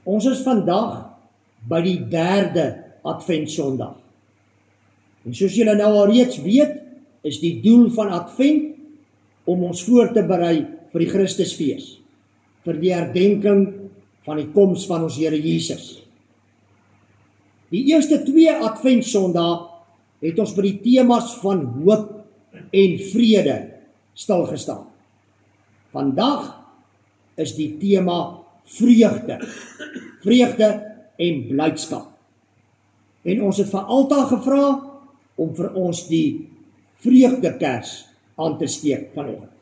Ons is vandag by die 3de Adventsondag. En soos julle nou al reeds weet, is die doel van Advent om ons voor te berei vir die Christusfees, vir die herdenking van die koms van ons Here Jesus. Die eerste 2 Adventsondae het ons by die temas van hoop en vrede stilgestaan. Vandag is die tema vreugde, vreugde en blydskap. En ons het vir Alta gevra om vir ons die vreugdekers aan te steek vanoggend.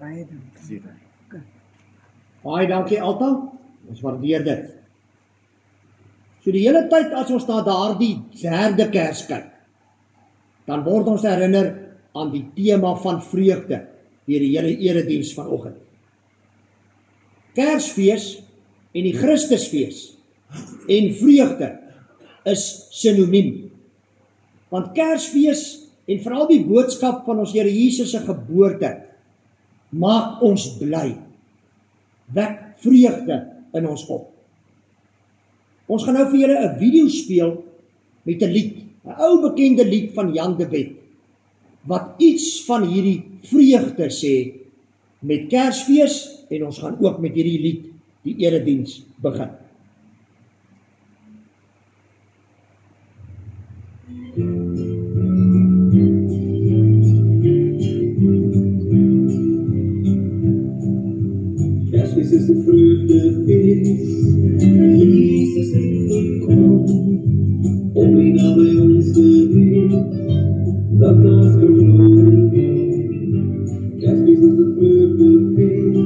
Baie dankie. Baie dankie Alta, ons waardeer dit. So die hele tyd as ons na daardie 3de Kers kyk, dan word ons herinner aan die tema van vreugde deur die hele erediens vanoggend. Kersfees en die Christusfees en vreugde is sinoniem. Want Kersfees en veral die boodskap van ons Here Jesus se geboorte maak ons bly, wek vreugde in ons op. Ons gaan nou vir julle 'n video speel met 'n lied, 'n ou bekende lied van Jan de Wet, wat iets van hierdie vreugde sê met Kersfees, en ons gaan ook met hierdie lied die erediens begin. Kersfees is 'n vreugdefees, Jesus het gekom, om die naby ons te wees, dat ons verloren word. Kersfees is 'n vreugdefees,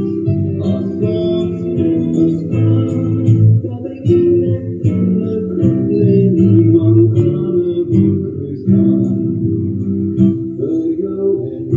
as God ons verstaan, dat hy net in 'n krib lê, niemand kan 'n boek staan. Vir jou en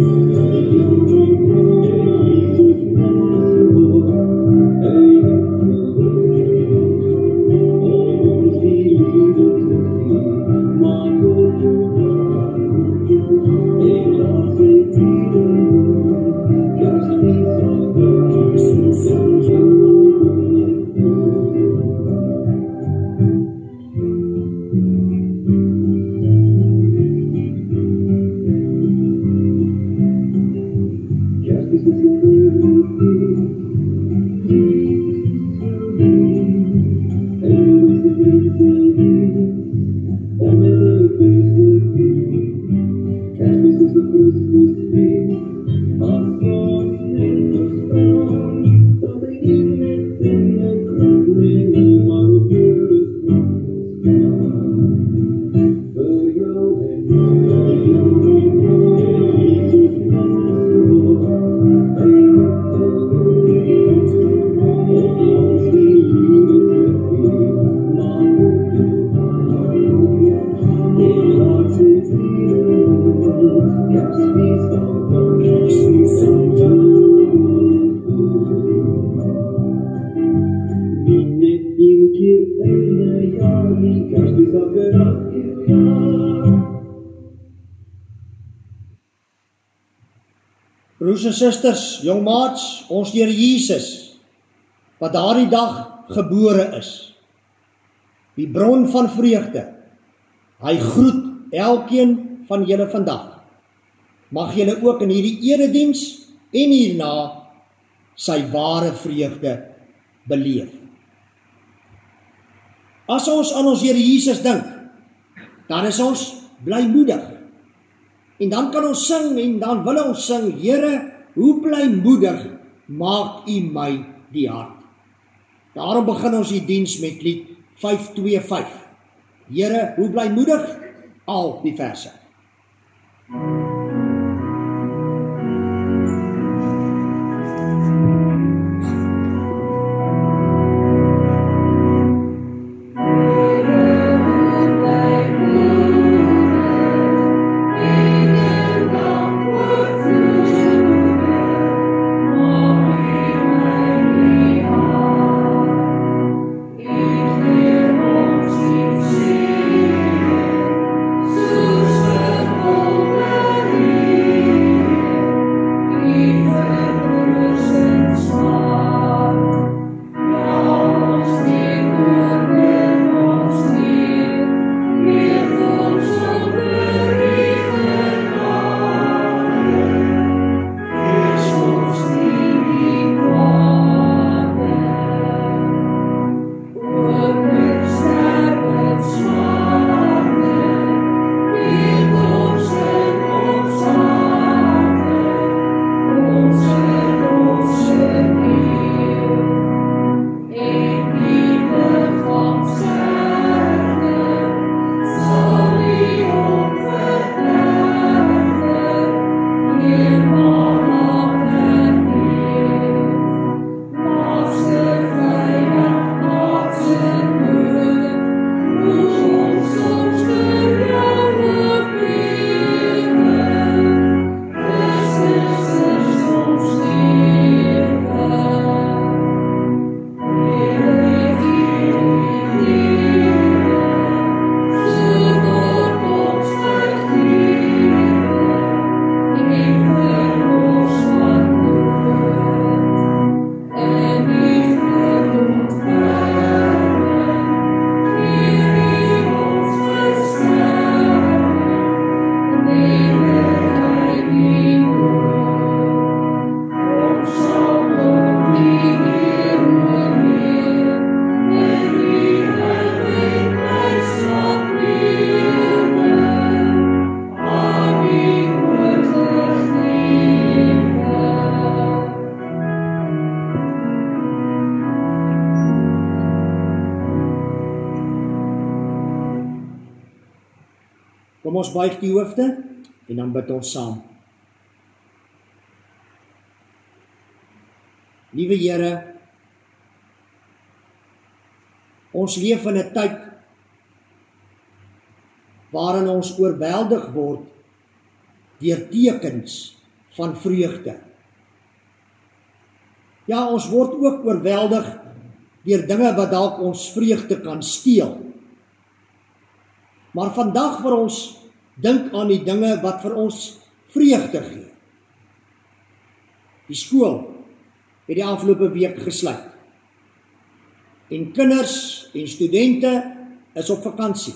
Broers en susters, jong maats, ons Here Jesus, wat daardie dag gebore is, die bron van vreugde, hy groet elkeen van julle vandag. Mag julle ook in hierdie erediens en hierna sy ware vreugde beleef. As ons aan ons Here Jesus dink, dan is ons blymoedig. En dan kan ons sing en dan wil ons sing, Here, hoe blymoedig maak U my die hart. Daarom begin ons die diens met lied 525. Here, hoe blymoedig, al die verse. Kom ons buig die hoofde en dan bid ons saam. Liewe Here, ons leef in 'n tyd waarin ons oorweldig word deur tekens van vreugde. Ja, ons word ook oorweldig deur dinge wat dalk ons vreugde kan steel. Maar vandag wil ons dink aan die dinge wat vir ons vreugde gee. Die skool het die afgelope week gesluit. En kinders en studente is op vakansie.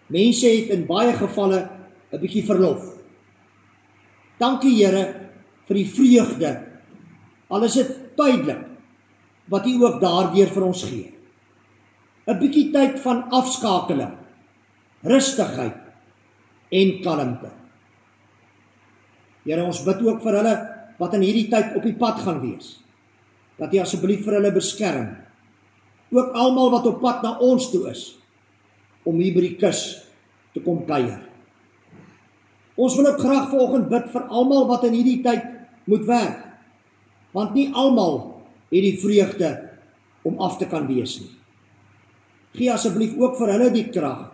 Mense het in baie gevalle 'n bietjie verlof. Dankie Here vir die vreugde, al is dit tydelik, wat U ook daardeur vir ons gee. 'n bietjie tyd van afskakeling, rustigheid en kalmte. Here, ons bid ook vir hulle wat in hierdie tyd op die pad gaan wees, dat U asseblief vir hulle beskerm, ook almal wat op pad na ons toe is, om hier by die kus te kom kuier. Ons wil ook graag vanoggend bid vir almal wat in hierdie tyd moet werk, want nie almal het die vreugde om af te kan wees nie. Gee asseblief ook vir hulle die krag.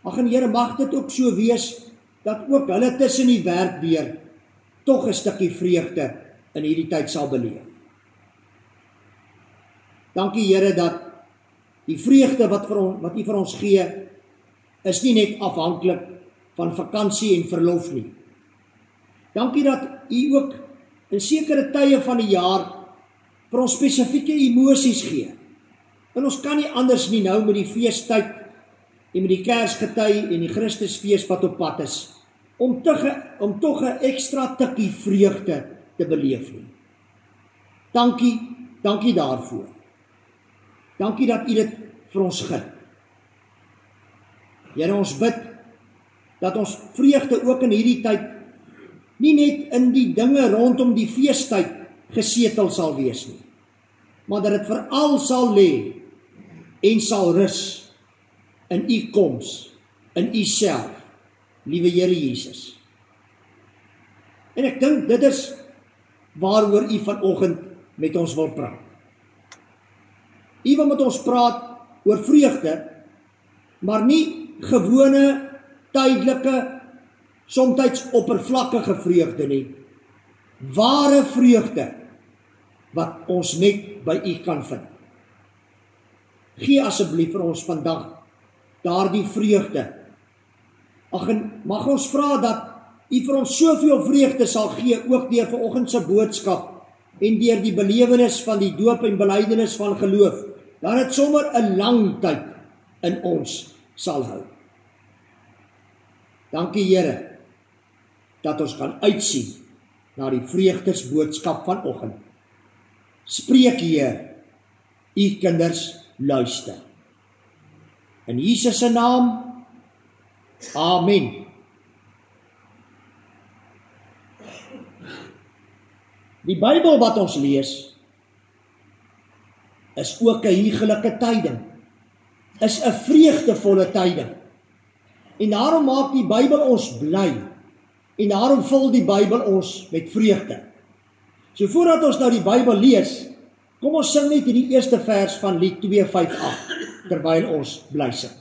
Ag en Here, mag dit ook so wees, dat ook hulle tussen die werk deur tog 'n stukkie vreugde in hierdie tyd sal beleef. Dankie Here dat die vreugde wat U vir ons gee, is nie net afhanklik van vakansie en verlof nie. Dankie dat U ook in sekere tye van die jaar vir ons spesifieke emosies gee. En ons kan nie anders nie nou met die feestyd en met die Kersgety en die Christusfees wat op pad is, om tog 'n ekstra tikkie vreugde te beleef nie. Dankie daarvoor. Dankie dat U dit vir ons gun. Here, ons bid dat ons vreugde ook in hierdie tyd nie net in die dinge rondom die feestyd gesetel sal wees nie, maar dat dit veral sal lê en sal rus in u koms, in u self, liewe Here Jesus. En ek dink dit is waaroor u vanoggend met ons wil praat. U wil met ons praat oor vreugde, maar nie gewone, tydelike, somtyds oppervlakkige vreugde nie. Ware vreugde wat ons net by u kan vind. Gee asseblief vir ons vandag daardie vreugde. Ag, en mag ons vra dat u vir ons soveel vreugde sal gee, ook deur vanoggend se boodskap en deur die belewenis van die doop en belydenis van geloof, dat dit sommer 'n lang tyd in ons sal hou. Dankie Here, dat ons kan uitsien na die vreugdesboodskap vanoggend. Spreek Heer, u kinders luister. In Jesus se naam, amen. Die Bybel wat ons lees, is ook 'n huigelike tyding, is 'n vreugdevolle tyding. En daarom maak die Bybel ons bly, en daarom vul die Bybel ons met vreugde. So voordat ons nou die Bybel lees, kom ons sing net hierdie eerste vers van Lied 258, terwyl ons bly sing.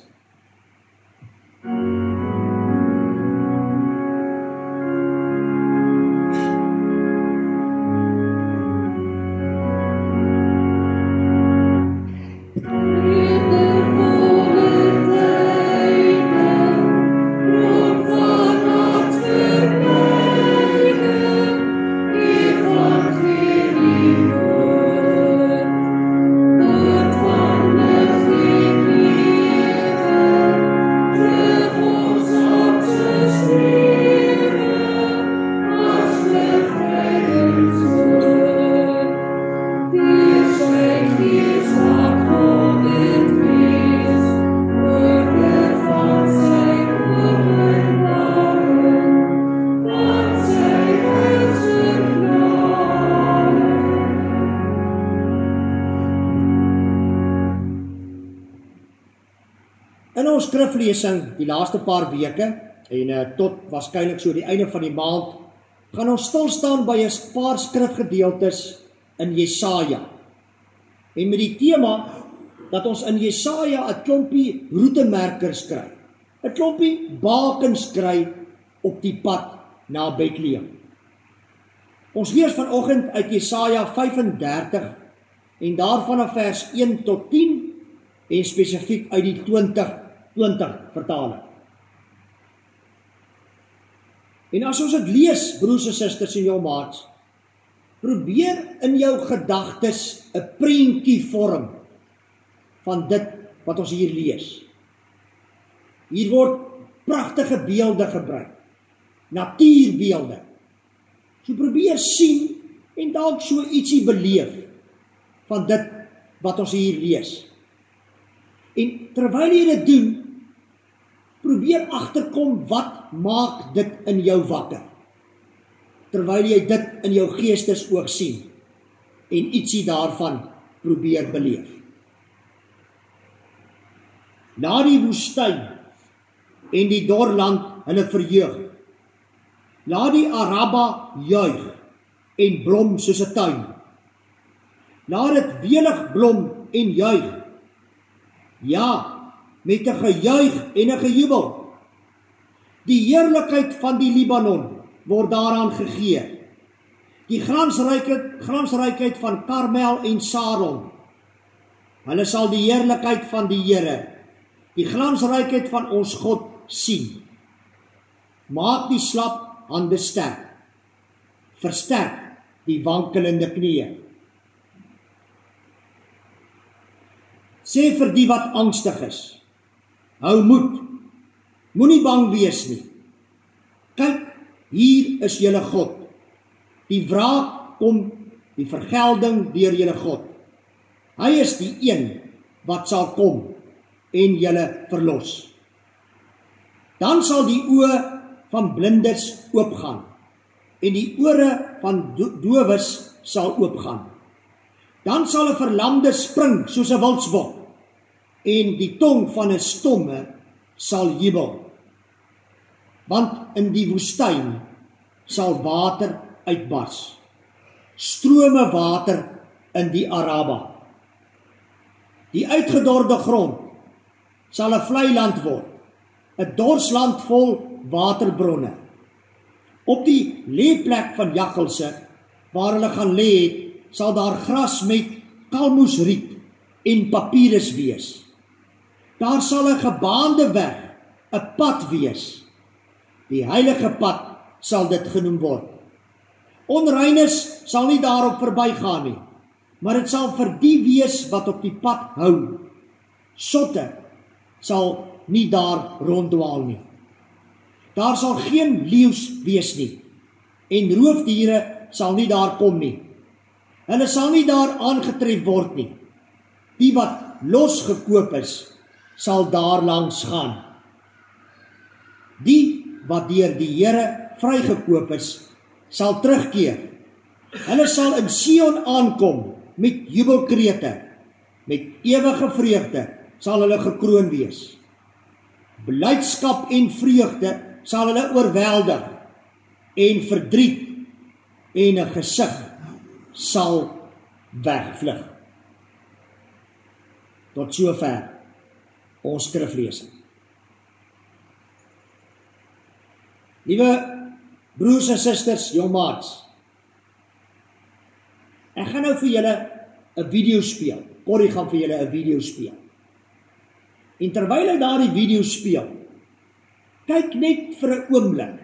In ons skriflesing die laaste paar weke en tot waarskynlik so die einde van die maand gaan ons stil staan by 'n paar skrifgedeeltes in Jesaja. En met die tema dat ons in Jesaja 'n klompie roetemerkers kry. 'n Klompie bakens kry op die pad na Bethlehem. Ons lees vanoggend uit Jesaja 35 en daarvan af vers 1 tot 10 en spesifiek uit die 20 vertaling. En as ons dit lees, broers en susters en jou maats, probeer in jou gedagtes 'n prentjie vorm van dit wat ons hier lees. Hier word pragtige beelde gebruik, natuurbeelde. So probeer sien en dalk so ietsie beleef van dit wat ons hier lees. En terwyl jy dit doen, probeer agterkom wat maak dit in jou wakker. Terwyl jy dit in jou geestesoog sien en ietsie daarvan probeer beleef. Na die woestyn en die dorland hulle verheug, laat die Araba juig en blom soos 'n tuin. Laat dit welig blom en juig. Ja, met 'n gejuig en 'n gejubel. Die heerlikheid van die Libanon word daaraan gegee. Die glansrykheid van Karmel en Saron. Hulle sal die heerlikheid van die Here, die glansrykheid van ons God sien. Maak die slap hande sterk. Versterk die wankelende knieë. Sê vir die wat angstig is, hou moed, moenie bang wees nie. Kyk, hier is julle God. Die wraak kom, die vergelding deur julle God. Hy is die een wat sal kom en julle verlos. Dan sal die oë van blindes oopgaan en die ore van dowes sal oopgaan. Dan sal 'n verlamde spring soos 'n wildsbok en die tong van 'n stomme sal jubel. Want in die woestyn sal water uitbars, strome water in die Araba. Die uitgedorde grond sal 'n vlei land word, 'n dorsland vol waterbronne. Op die leeplek van jakkalse, waar hulle gaan lê het, sal daar gras met kalmoesriet en papyrus wees. Daar sal 'n gebaande weg, 'n pad wees. Die heilige pad sal dit genoem word. Onreines sal nie daarop verbygaan nie, maar dit sal vir die wees wat op die pad hou. Sotte sal nie daar ronddwaal nie. Daar sal geen leeu's wees nie, en roofdiere sal nie daar kom nie. Hulle sal nie daar aangetref word nie. Die wat losgekoop is, sal daar langs gaan. Die wat deur die Here vrygekoop is, sal terugkeer. Hulle sal in Sion aankom met jubelkrete, met ewige vreugde sal hulle gekroon wees. Blydskap en vreugde sal hulle oorweldig, en verdriet en 'n gesig sal wegvlug. Tot sover ons skriflesing. Liewe broers en susters, jongmaats, ek gaan nou vir julle 'n video speel. Corrie gaan vir julle 'n video speel. En terwyl hy daardie video speel, kyk net vir 'n oomblik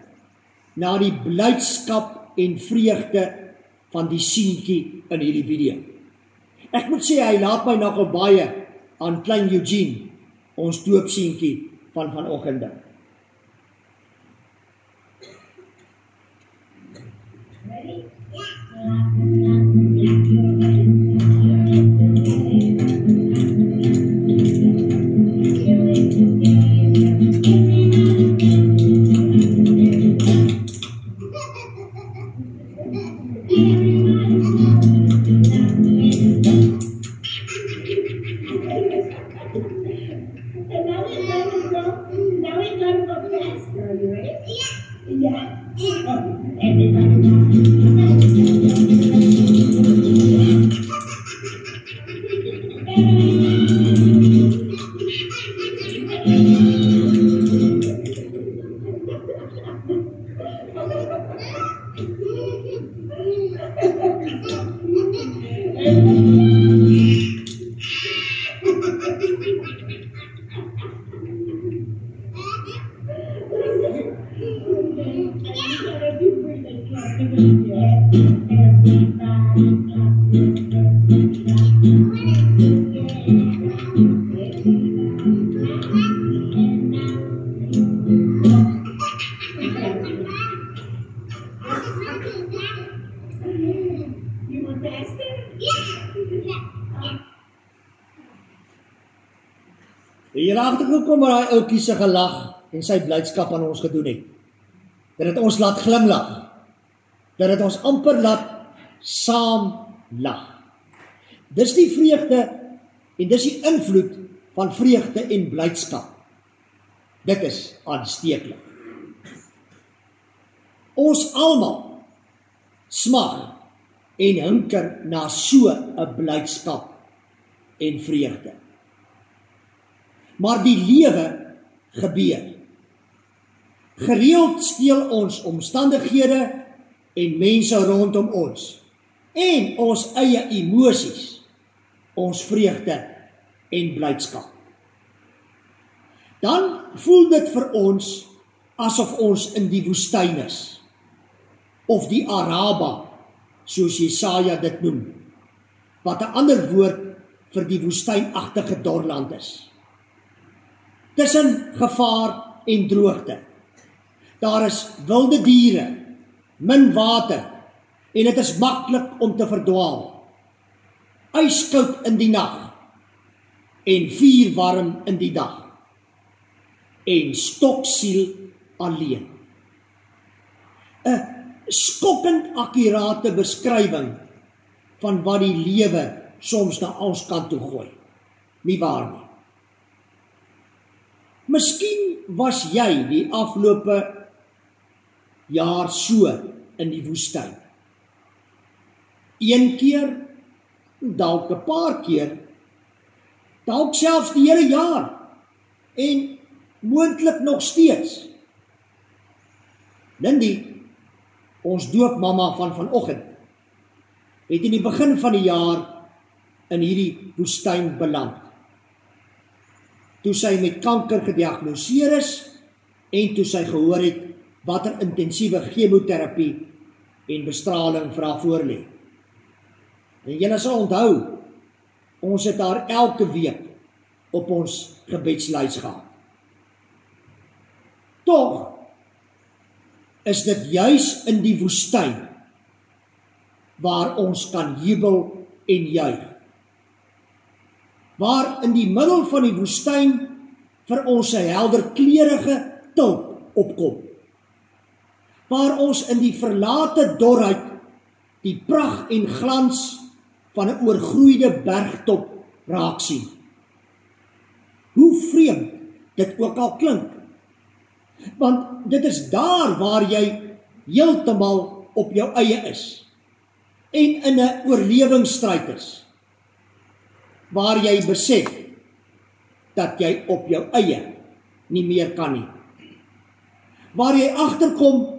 na die blydskap en vreugde van die seentjie in hierdie video. Ek moet sê, hy laat my nogal baie aan klein Eugene, ons doopseentjie van vanoggend dink. Jy raak gekom met daai ouetjie se gelag en sy blydskap aan ons gedoen het. Dat dit ons laat glimlag. Dat dit ons amper laat saam lag. Dis die vreugde en dis die invloed van vreugde en blydskap. Dit is aansteeklik. Ons almal smag en hinker na so 'n blydskap en vreugde. Maar die lewe gebeur. Gereeld steel ons omstandighede en mense rondom ons en ons eie emosies, ons vreugde en blydskap. Dan voel dit vir ons asof ons in die woestyn is, of die Araba, soos Jesaja dit noem, wat 'n ander woord vir die woestynagtige dorland is. Tussen gevaar en droogte. Daar is wilde diere, min water, en dit is maklik om te verdwaal. Yskoud in die nag en vuurwarm in die dag. en stoksiel alleen. 'n Skokkend akkurate beskrywing van wat die lewe soms na ons kant toe gooi. Nie waar nie. Miskien was jy die afgelope jaar so in die woestyn. Een keer, dalk 'n paar keer, dalk selfs die hele jaar, en moontlik nog steeds. Lindy, ons doopmamma van vanoggend, het in die begin van die jaar in hierdie woestyn beland. Toe sy met kanker gediagnoseer is, en toe sy gehoor het watter intensiewe chemoterapie en bestraling vir haar voorlê. En julle sal onthou, ons het haar elke week op ons gebedslys gehad. Tog is dit juis in die woestyn waar ons kan jubel en juig. Waar in die middel van die woestyn vir ons 'n helderkleurige tulp opkom. Waar ons in die verlate dorheid die pragt en glans van 'n oorgroeide bergtop raak sien. Hoe vreemd dit ook al klink, want dit is daar waar jy heeltemal op jou eie is en in 'n oorlewingsstryd is, waar jy besef dat jy op jou eie nie meer kan nie, waar jy agterkom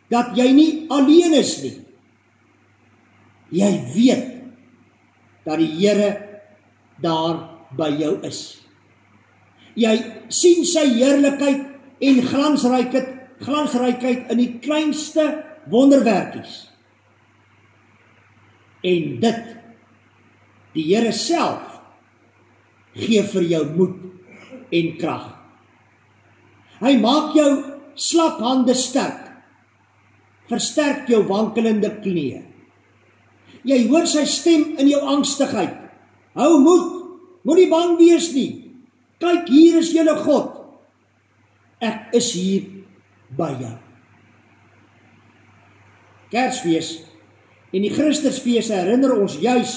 dat jy nie alleen is nie. Jy weet dat die Here daar by jou is. Jy sien sy heerlikheid en glansrykheid in die kleinste wonderwerkies. En dit, die Here self, gee vir jou moed en krag. Hy maak jou slap hande sterk, versterk jou wankelende knieë. Jy hoor sy stem in jou angstigheid. Hou moed, moenie bang wees nie. Kyk, hier is julle God. Ek is hier by jou. Kersfees en die Christusfees herinner ons juis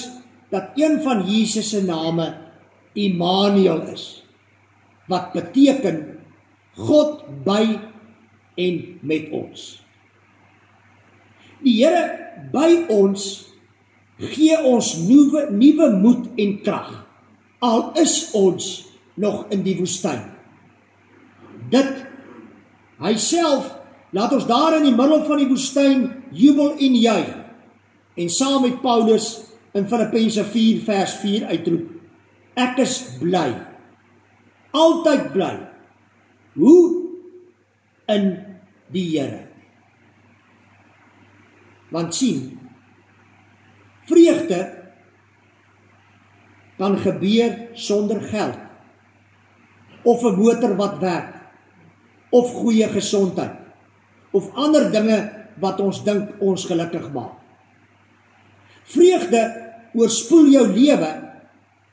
dat een van Jesus se name Immanuel is, wat beteken God by en met ons. Die Here by ons gee ons nuwe moed en krag, al is ons nog in die woestyn. Dit, hy self, laat ons daar in die middel van die woestyn jubel en juig, en saam met Paulus in Filippense 4 vers 4 uitroep, ek is bly, altyd bly. Hoe? In die Here. Want sien, vreugde kan gebeur sonder geld, of 'n motor wat werk, of goeie gesondheid, of ander dinge wat ons dink ons gelukkig maak. Vreugde oorspoel jou lewe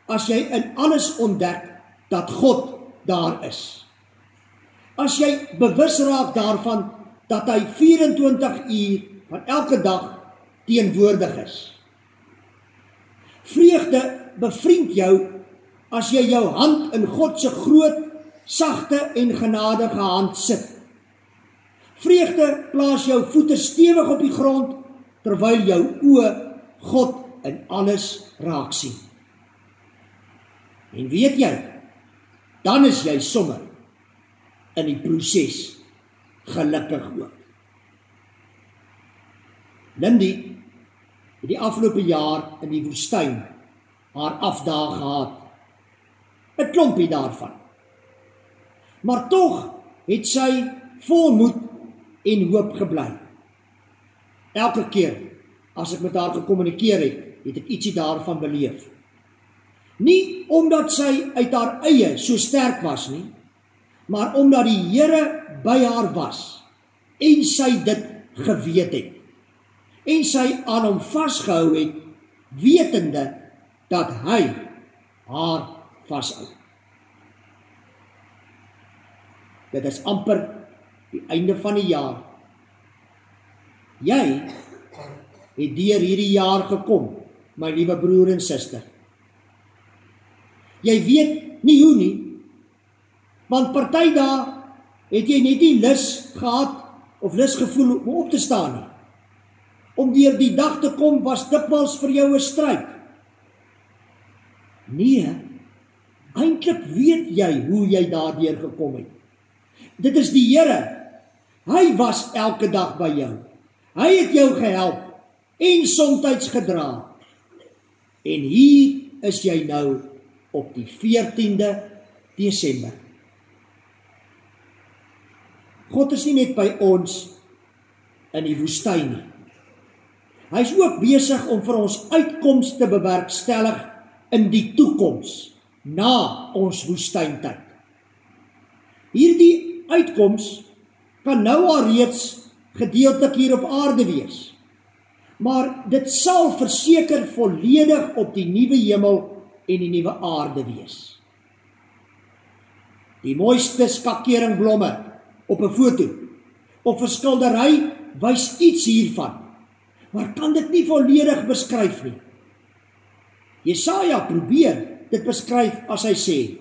as jy in alles ontdek dat God daar is. As jy bewus raak daarvan dat hy 24 uur van elke dag teenwoordig is. Vreugde bevriend jou as jy jou hand in God se groot, sagte en genadige hand sit. Vreugde plaas jou voete stewig op die grond terwyl jou oë God in alles raak sien. En weet jy, dan is jy sommer in die proses gelukkig ook. Lindy het die afgelope jaar in die woestyn haar afdae gehad. 'n Klompie daarvan. Maar tog het sy vol moed en hoop gebly. Elke keer as ek met haar gekommunikeer het ek ietsie daarvan beleef. Nie omdat sy uit haar eie so sterk was nie, maar omdat die Here by haar was en sy dit geweet het. En sy aan hom vasgehou het, wetende dat hy haar vashou. dit is amper die einde van die jaar. Jy het deur hierdie jaar gekom, my liewe broer en suster. Jy weet nie hoe nie, want party dae het jy net nie lus gehad of lus gevoel om op te staan nie. Om deur die dag te kom was dikwels vir jou 'n stryd. Nee, eintlik weet jy hoe jy daardeur gekom het. Dit is die Here. Hy was elke dag by jou. Hy het jou gehelp en somtyds gedra. En hier is jy nou op die 14de Desember. God is nie net by ons in die woestyn nie. Hy is ook besig om vir ons uitkoms te bewerkstellig in die toekoms, na ons woestyntyd. Hierdie uitkoms kan nou alreeds gedeeltelik hier op aarde wees, maar dit sal verseker volledig op die nuwe hemel en die nuwe aarde wees. Die mooiste skakeeringblomme op 'n foto of 'n skildery wys iets hiervan, maar kan dit nie volledig beskryf nie. Jesaja probeer dit beskryf as hy sê,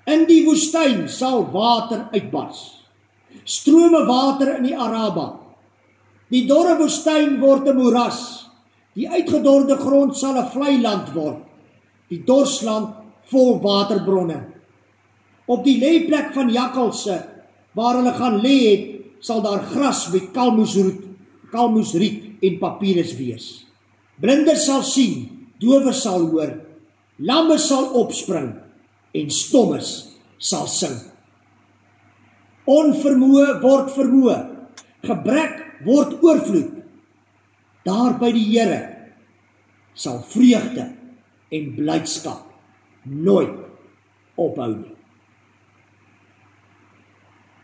in die woestyn sal water uitbars, strome water in die Araba. Die dorre woestyn word 'n moeras, die uitgedorde grond sal 'n vlei land word, die dorsland vol waterbronne. Op die lêplek van jakkalse, waar hulle gaan lê het, sal daar gras met kalmoesriet en papirus wees. Blindes sal sien, dowes sal hoor, lamme sal opspring en stommes sal sing. Onvermoë word vermoë, gebrek word oorvloed. Daar by die Here sal vreugde en blydskap nooit ophou nie.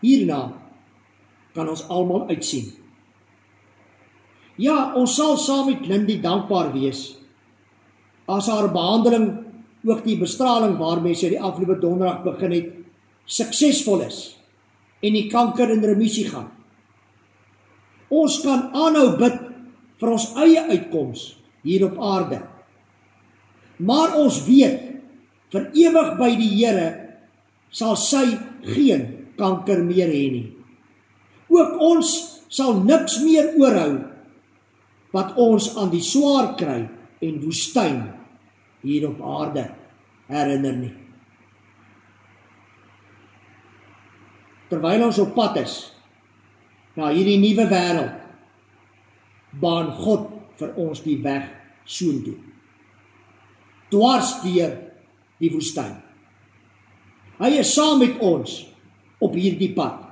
Hierna kan ons almal uitsien. Ja, ons sal saam met Lindy dankbaar wees as haar behandeling, ook die bestraling waarmee sy die afgelope donderdag begin het, suksesvol is en die kanker in remissie gaan. Ons kan aanhou bid vir ons eie uitkoms hier op aarde. Maar ons weet, vir ewig by die Here sal sy geen kanker meer hê nie. Ook ons sal niks meer oorhou wat ons aan die swaar kry en woestyn hier op aarde herinner nie. Terwyl ons op pad is na hierdie nuwe wêreld, baan God vir ons die weg soontoe, dwars deur die woestyn. Hy is saam met ons op hierdie pad.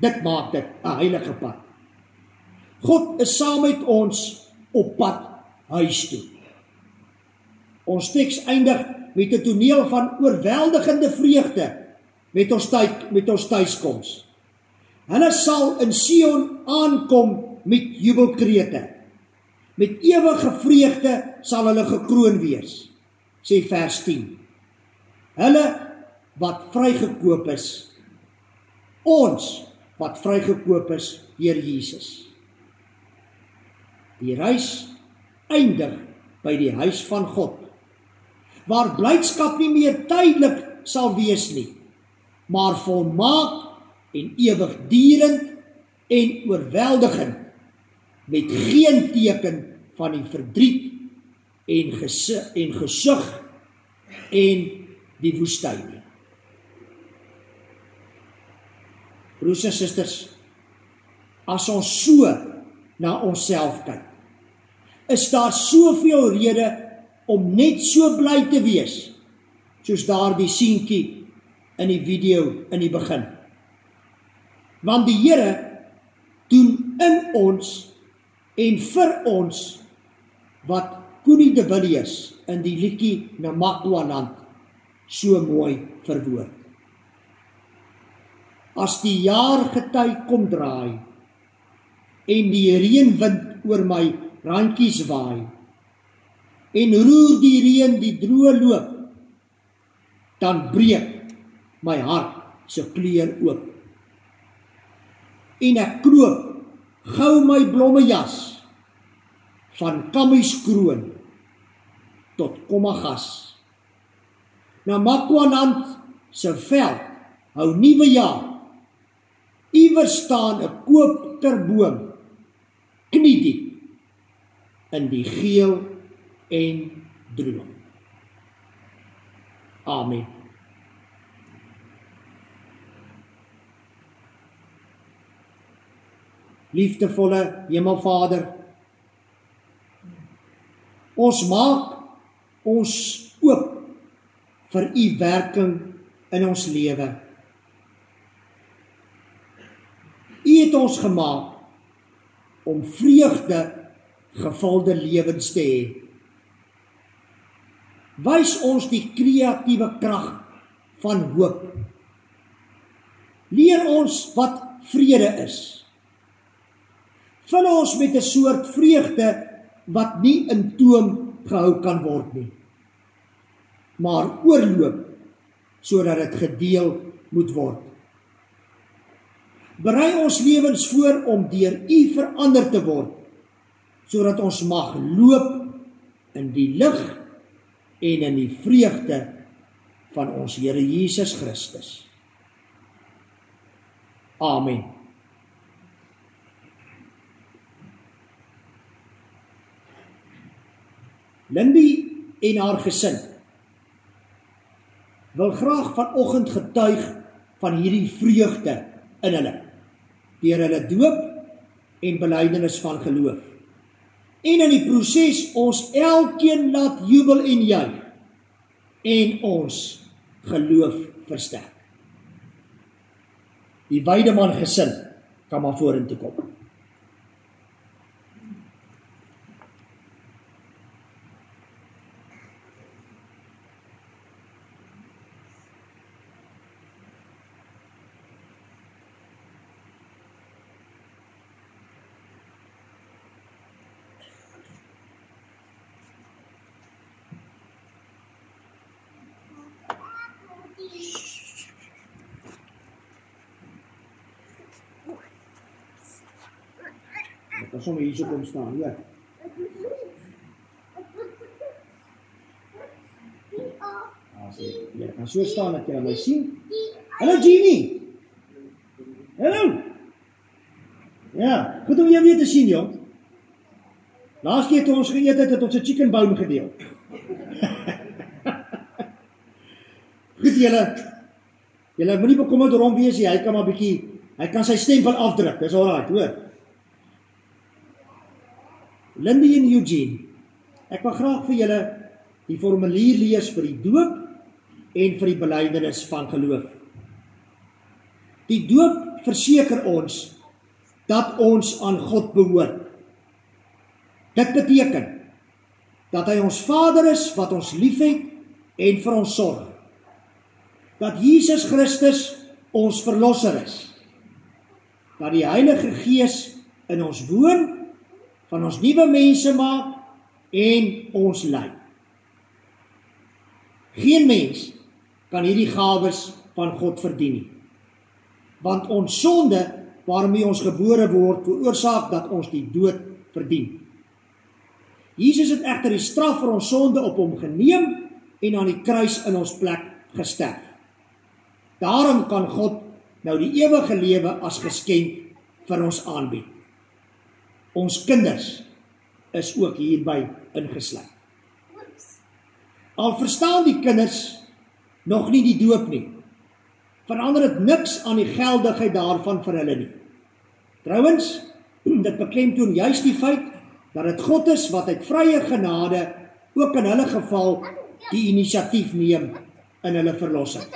Dit maak dit 'n heilige pad. God is saam met ons op pad huis toe. Ons teks eindig met 'n toneel van oorweldigende vreugde met ons tuiskoms. Hulle sal in Sion aankom met jubelkrete. Met ewige vreugde sal hulle gekroon wees, sê vers 10. Hulle wat vrygekoop is, ons wat vrygekoop is deur Jesus. Die reis eindig by die huis van God, waar blydskap nie meer tydelik sal wees nie, maar volmaak en ewigdurend en oorweldigend, met geen teken van die verdriet en gesug en die woestyn nie. Broers en susters, as ons so na onsself kyk, is daar soveel rede om net so bly te wees, soos daardie seentjie in die video in die begin. Want die Here doen in ons en vir ons wat Koenie de Villiers in die liedjie Namakwaland so mooi verwoord. As die jaargety kom draai en die reënwind oor my randjies waai en roer die reën die droë loop, dan breek my hart se kleur oop. En ek kroop gou my blommejas van kammieskroon tot Kommagas. Na Makwanand se veld hou nuwe jaar. Iewers staan 'n koopterboom kniediep in die geel en droom. Amen. Liefdevolle Hemelvader, ons maak ons oop vir u werking in ons lewe. U het ons gemaak om vreugde gevulde lewens te hê. Wys ons die kreatiewe krag van hoop. Leer ons wat vrede is. Vul ons met 'n soort vreugde wat nie in toom gehou kan word nie, maar oorloop sodat dit gedeel moet word. Berei ons lewens voor om deur u verander te word, sodat ons mag loop in die lig en in die vreugde van ons Here Jesus Christus. Amen. Lindy en haar gesin wil graag vanoggend getuig van hierdie vreugde in hulle, deur hulle doop en belydenis van geloof. En in die proses ons elkeen laat jubel en juig en ons geloof versterk. Die Weideman gesin kan maar vorentoe kom. Ek kan sommer hierso kom staan, ja. Ja, kan so staan dat jy my sien. Hallo Jeannie. Hallo. Ja, goed om jou weer te sien, jong. Laas keer toe ons geëet het ons 'n chicken bone gedeel. Goed julle moenie bekommerd oor hom wees nie, hy kan maar bietjie, hy kan sy stempel afdruk, dis alright, hoor. Lindy en Eugene, ek wil graag vir julle die formulier lees vir die doop en vir die belydenis van geloof. Die doop verseker ons dat ons aan God behoort. Dit beteken dat hy ons Vader is wat ons liefhet en vir ons sorg. Dat Jesus Christus ons verlosser is. Dat die Heilige Gees in ons woon, van ons nuwe mense maak en ons lei. Geen mens kan hierdie gawes van God verdien nie. Want ons sonde waarmee ons gebore word veroorsaak dat ons die dood verdien. Jesus het egter die straf vir ons sonde op hom geneem en aan die kruis in ons plek gesterf. Daarom kan God nou die ewige lewe as geskenk vir ons aanbied. Ons kinders is ook hierby ingesluit. Al verstaan die kinders nog nie die doop nie, verander dit niks aan die geldigheid daarvan vir hulle nie. Trouwens, dit beklemtoon juist die feit dat dit God is wat uit vrye genade ook in hulle geval die inisiatief neem in hulle verlossing.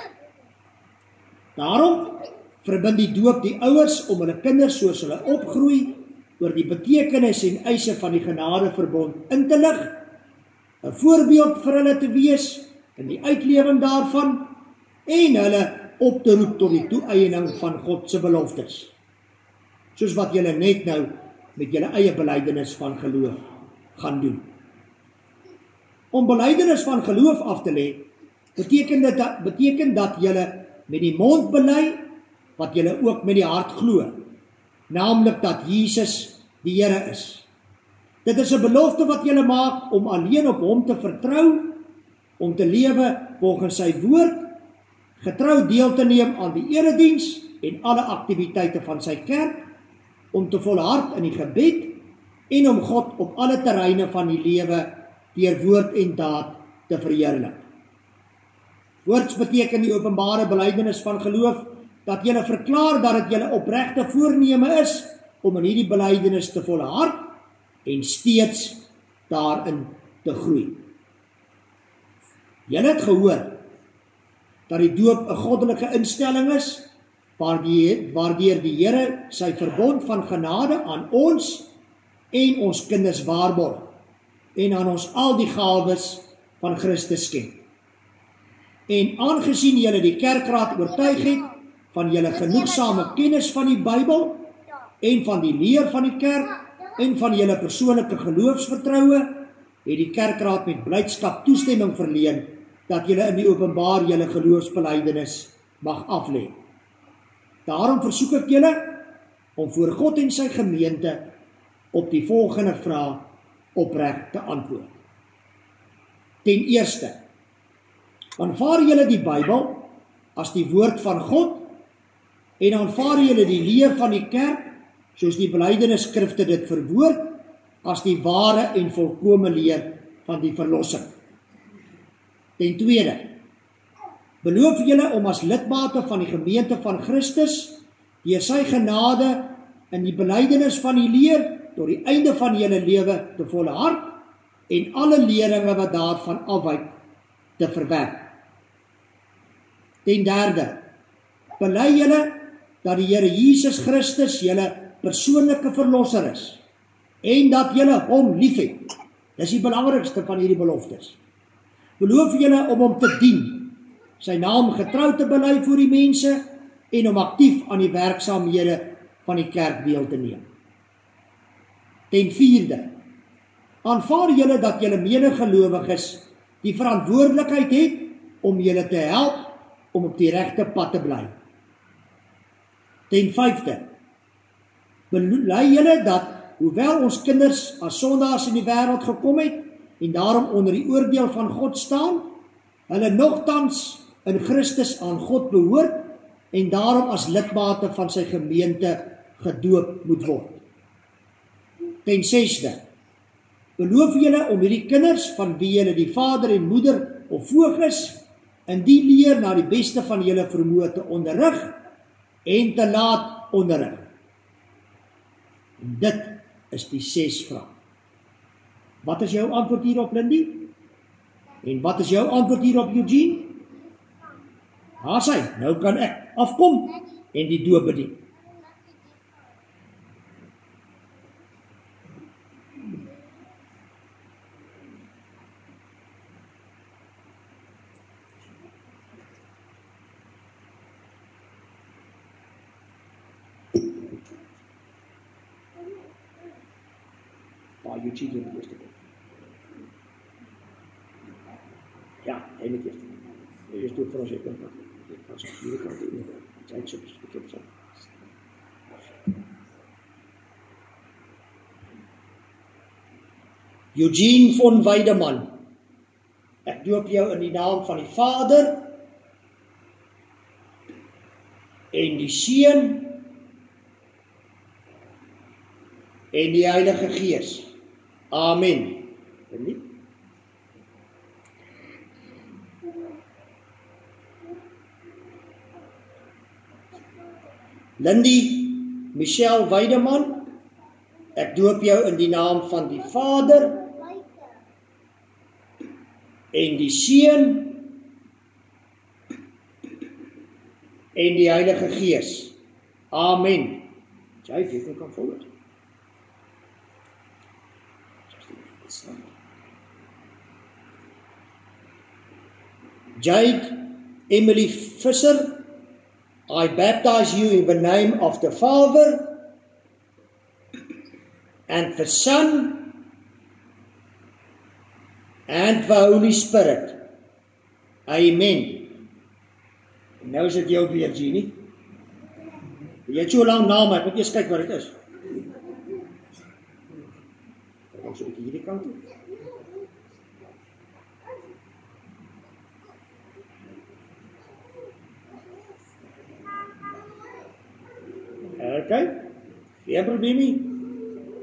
Daarom verbind die doop die ouers om hulle kinders soos hulle opgroei oor die betekenis en eise van die genadeverbond in te lig, 'n voorbeeld vir hulle te wees in die uitlewing daarvan en hulle op te roep tot die toeëiening van God se beloftes. Soos wat julle net nou met julle eie belydenis van geloof gaan doen. Om belydenis van geloof af te lê, beteken dat julle met die mond bely, wat julle ook met die hart glo, naamlik dat Jesus die Here is. Dit is 'n belofte wat julle maak om alleen op hom te vertrou, om te lewe volgens sy woord, getrou deel te neem aan die erediens en alle aktiwiteite van sy kerk, om te volhard in die gebed en om God op alle terreine van die lewe deur woord en daad te verheerlik. Woords beteken die openbare belydenis van geloof, dat julle verklaar dat dit julle opregte voorneme is om in hierdie belydenis te volhard en steeds daarin te groei. Julle het gehoor dat die doop 'n goddelike instelling is, waardeur die Here sy verbond van genade aan ons en ons kinders waarborg en aan ons al die gawes van Christus skenk. En aangesien julle die kerkraad oortuig het van julle genoegsame kennis van die Bybel en van die leer van die kerk en van julle persoonlike geloofsvertroue, het die kerkraad met blydskap toestemming verleen dat julle in die openbaar julle geloofsbelydenis mag aflê. Daarom versoek ek julle om voor God en sy gemeente op die volgende vraag opreg te antwoord. Ten eerste, aanvaar julle die Bybel as die woord van God en aanvaar julle die leer van die kerk, soos die belydenisskrifte dit verwoord, as die ware en volkome leer van die verlossing. Ten tweede, beloof julle om as lidmate van die gemeente van Christus, deur sy genade in die belydenis van die leer, tot die einde van julle lewe te volhard en alle leringe wat daarvan afwyk te verwerp. Ten derde, bely julle dat die Here Jesus Christus julle persoonlike verlosser is en dat julle hom liefhet. Dis die belangrikste van hierdie beloftes. Beloof julle om hom te dien, sy naam getrou te bely voor die mense en om aktief aan die werksaamhede van die kerk deel te neem. Ten vierde, aanvaar julle dat julle medegelowiges die verantwoordelikheid het om julle te help om op die regte pad te bly. Ten vyfde, bely julle dat, hoewel ons kinders as sondaars in die wêreld gekom het en daarom onder die oordeel van God staan, hulle nogtans in Christus aan God behoort en daarom as lidmate van sy gemeente gedoop moet word. Ten sesde, beloof julle om hierdie kinders van wie julle die vader en moeder of voog is, in die leer na die beste van julle vermoë te onderrig en te laat onderrig. En dit is die 6 vrae. Wat is jou antwoord hierop, Lindy? En wat is jou antwoord hierop, Eugene? Sy, nou kan ek afkom en die doop bedien. Eugene in die eerste keer. Ja, hy moet eerst. Eerst doe vir ons ek kan. Ek kan so hierdie kant doen. Dit is so. Eugene von Weideman. Ek doop jou in die naam van die Vader en die Seun en die Heilige Gees. Amen. Lindy Michelle Weideman, ek doop jou in die naam van die Vader en die Seun en die Heilige Gees. Amen. Jy weet nie kan volg. Jade Emily Visser, I baptize you in the name of the Father and the Son and the Holy Spirit. Amen. En nou is dit jou weer, Jeannie. Jy het so lang naam, ek moet eers kyk wat dit is. Ek gaan so 'n bietjie hierdie kant toe. Okay, geen probleem nie.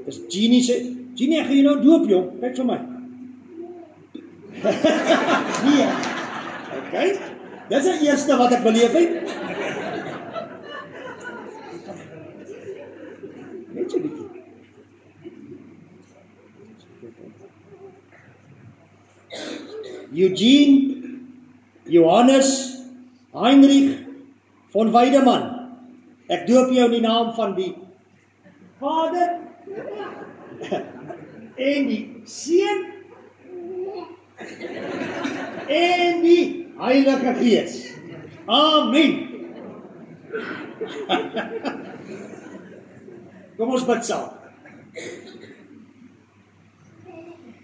Dis Jeannie se, Jeannie, ek gaan jou nou doop, jong, kyk vir my. Nee, okay, dis die eerste wat ek beleef het. Net so bietjie. Eugene, Johannes, Heinrich von Weideman. Ek doop jou in die naam van die Vader en die Seun en die Heilige Gees. Amen. Kom ons bid saam.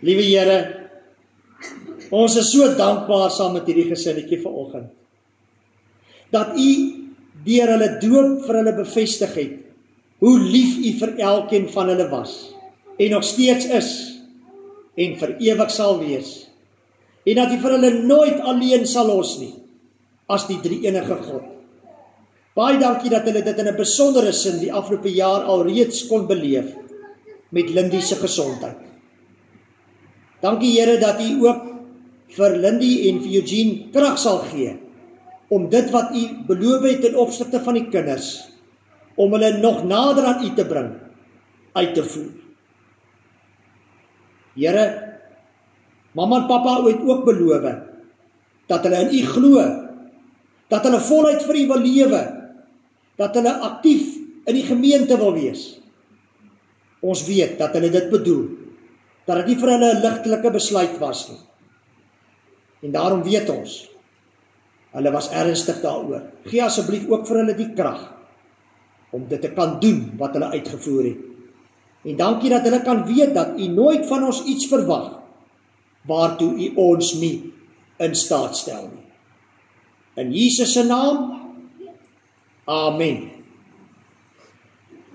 Liewe Here, ons is so dankbaar saam met hierdie gesinnetjie vanoggend, dat U deur hulle doop vir hulle bevestig het, hoe lief U vir elkeen van hulle was, en nog steeds is, en vir ewig sal wees, en dat U vir hulle nooit alleen sal los nie, as die drie-enige God. Baie dankie dat hulle dit in 'n besondere sin die afgelope jaar al reeds kon beleef, met Lindy se gesondheid. Dankie Here dat U ook vir Lindy en vir Eugene krag sal gee, om dit wat U beloof het ten opsigte van die kinders, om hulle nog nader aan U te bring, uit te voer. Here, mamma en papa het ook beloof, dat hulle in U glo, dat hulle voluit vir U wil lewe, dat hulle aktief in die gemeente wil wees. Ons weet dat hulle dit bedoel, dat dit nie vir hulle 'n ligtelike besluit was nie. En daarom weet ons, hulle was ernstig daaroor. Gee asseblief ook vir hulle die krag, om dit te kan doen wat hulle uitgevoer het. En dankie dat hulle kan weet dat U nooit van ons iets verwag, waartoe U ons nie in staat stel nie. In Jesus se naam, amen.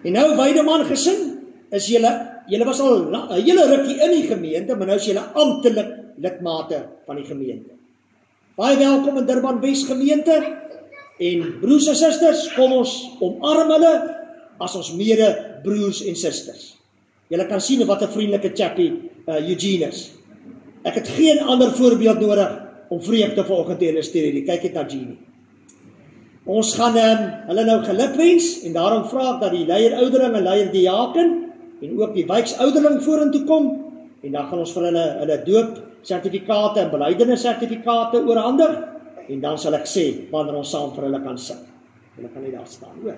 En nou, Weideman gesin, is julle was al 'n hele rukkie in die gemeente, maar nou is julle amptelik lidmate van die gemeente. Baie welkom in Durban Wes gemeente, en broers en susters, kom ons omarm hulle as ons mede broers en susters. Julle kan sien wat 'n vriendelike chappie Eugene is. Ek het geen ander voorbeeld nodig om vreugde vanoggend te illustreer nie. Kyk net na Jeannie. Ons gaan hulle nou gelukwens, en daarom vra ek dat die leier ouderling en leier diaken en ook die wijksouderling vorentoe kom, en dan gaan ons vir hulle doop sertifikate en belydenis sertifikate oorhandig, en dan sal ek sê wanneer ons saam vir hulle kan sing. Hulle kan net daar staan, hoor.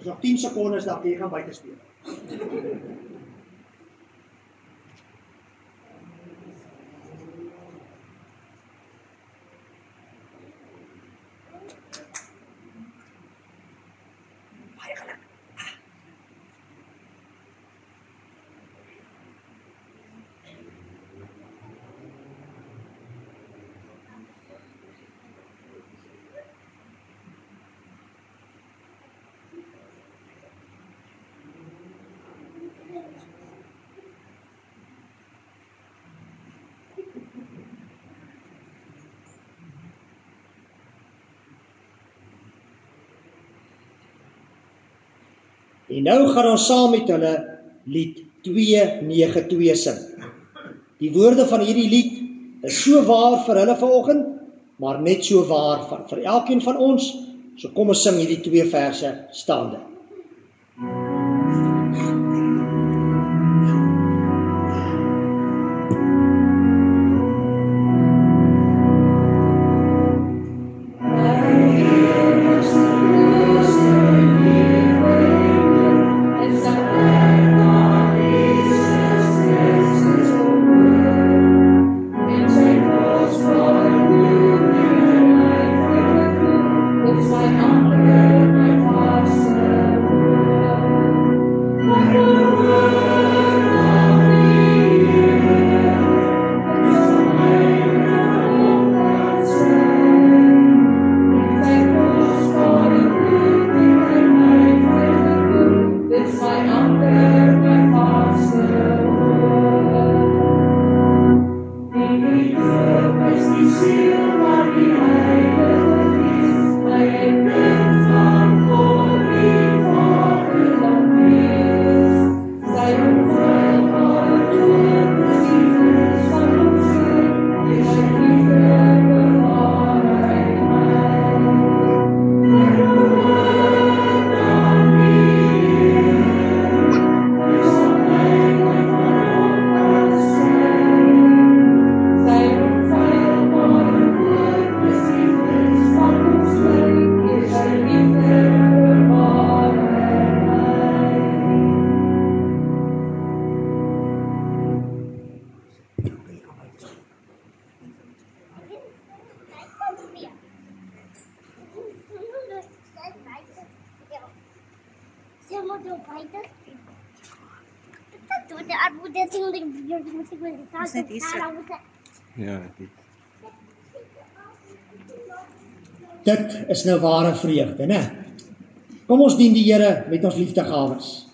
Nog 10 sekondes dat jy gaan buite speel. Baie geluk. En nou gaan ons saam met hulle lied 292 sing. Die woorde van hierdie lied is so waar vir hulle vanoggend, maar net so waar vir elkeen van ons. So kom ons sing hierdie 2 verse staande. It's Dit is nou ware vreugde, né? Kom ons dien die Here met ons liefdegawes.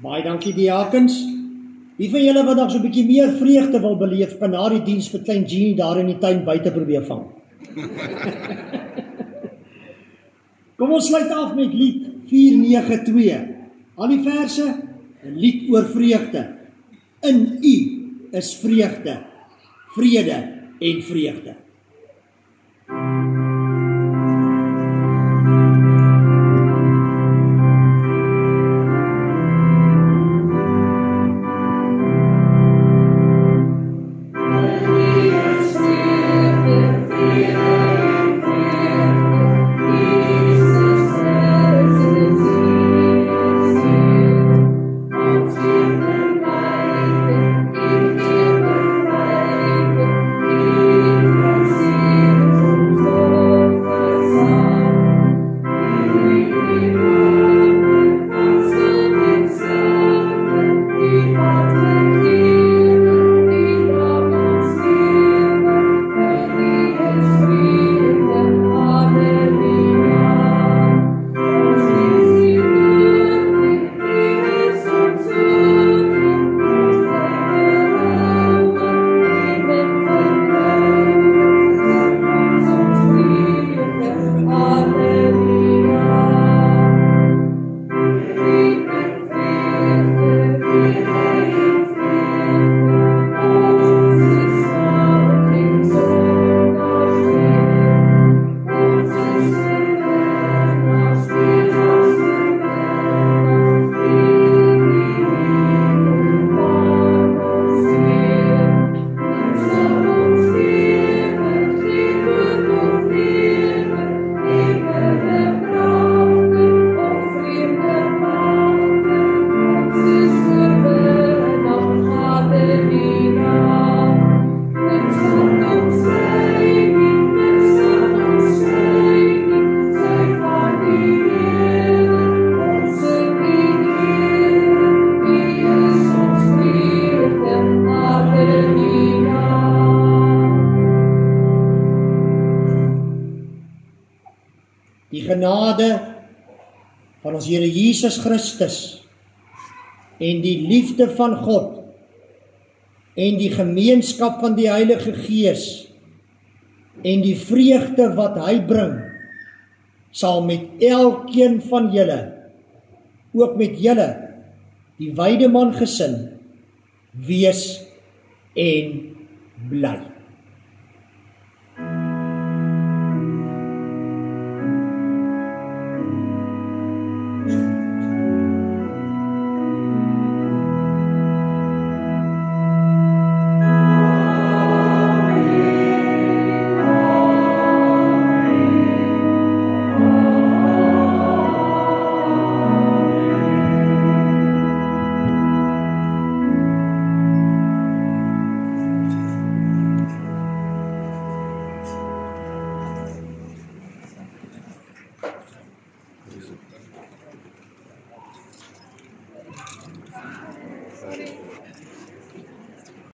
Baie dankie diakens. Wie van julle wat nog so 'n bietjie meer vreugde wil beleef, kan na die diens vir klein Jeanie daar in die tuin buite probeer vang. Kom ons sluit af met lied 492. Al die verse, 'n lied oor vreugde. In U is vreugde, vrede en vreugde. Thank you. genade van ons Here Jesus Christus en die liefde van God en die gemeenskap van die Heilige Gees en die vreugde wat hy bring, sal met elkeen van julle, ook met julle, die Weideman gesin, wees en bly. Sorry.